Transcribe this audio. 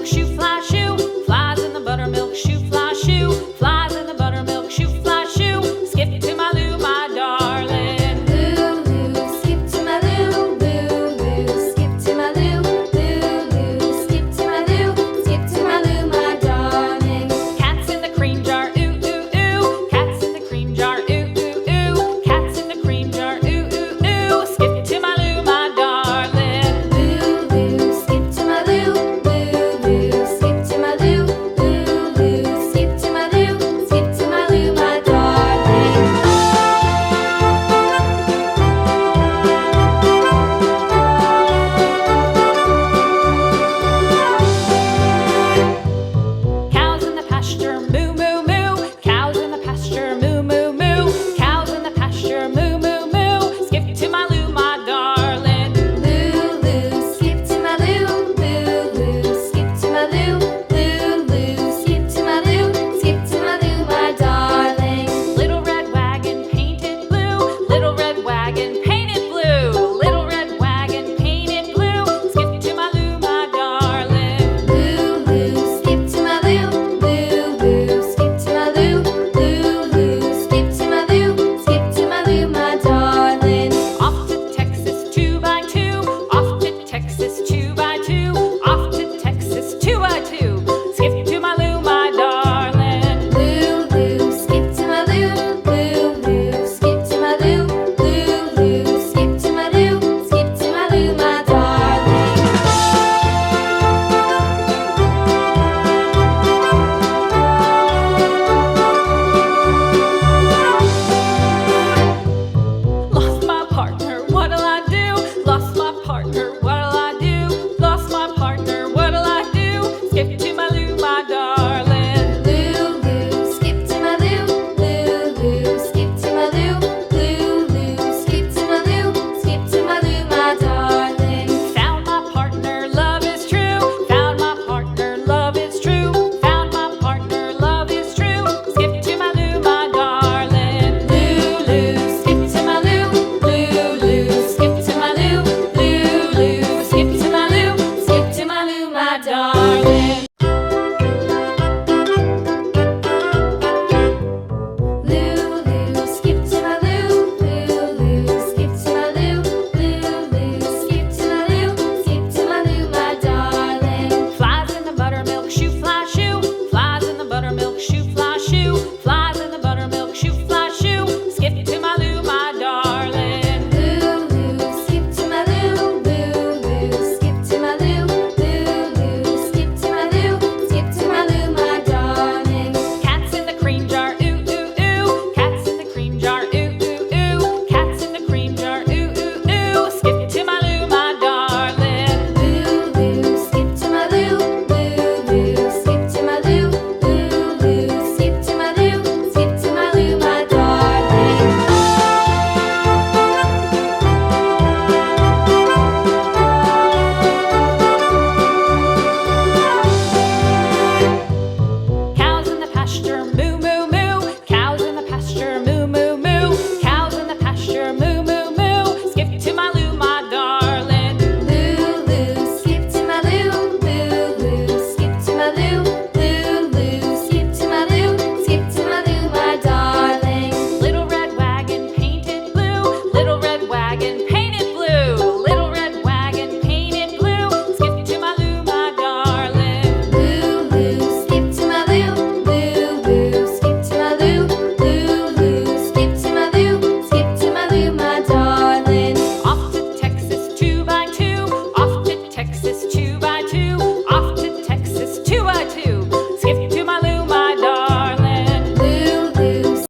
buttermilk shoe, fly shoe. Flies in the buttermilk shoe, fly shoe. Flies in the buttermilk shoe, fly shoe. Skip to my Lou, my darling. Lou, skip to my Lou, Lou, skip to my Lou, Lou, skip to my Lou, skip to my Lou, my darling. Cats in the cream jar, ooh, ooh, ooh. Cats in the cream jar, ooh, ooh, ooh. Cats in the cream jar, ooh, ooh, ooh. Skip to my Lou, my darling. Lou, skip to my Lou, Lou, skip to my Lou, Lou, skip to my Lou, skip to my Lou, my darling. Cows in the pasture, moo, moo, moo. Cows in the pasture, moo, moo, moo. Cows in the pasture, moo, moo, moo. Skip to my Lou, my darling. Lou, skip to my Lou, Lou, skip to my Lou, Lou, skip to my Lou, skip to my Lou, my darling. Little red wagon painted blue. Little red wagon painted blue. Little red wagon painted blue. Skip to my Lou, my darling. Lou, skip to my Lou, Lou, skip to my Lou, Lou, skip to my Lou, skip to my Lou, my darling. Off to Texas 2x2. Off to Texas 2x2. Off to Texas 2x2. Skip to my Lou, my darling. Lou, skip to my Lou, Lou, skip to my Lou, Lou, skip to my Lou, skip to my Lou, my darling. Lost my partner, what'll I do? Lost my partner, what'll I do? Lost my partner, what'll I do? Skip to my Lou, my darling. Lou, skip to my Lou, Lou, skip to my Lou, Lou, skip to my Lou, skip to my Lou, my darling. Found my partner, love is true. Found my partner, love is true. Found my partner, love is true. Skip to my Lou, my darling. Lou, skip to my Lou, Lou, skip to my Lou, Lou, skip to my Lou, skip to my Lou, my darling.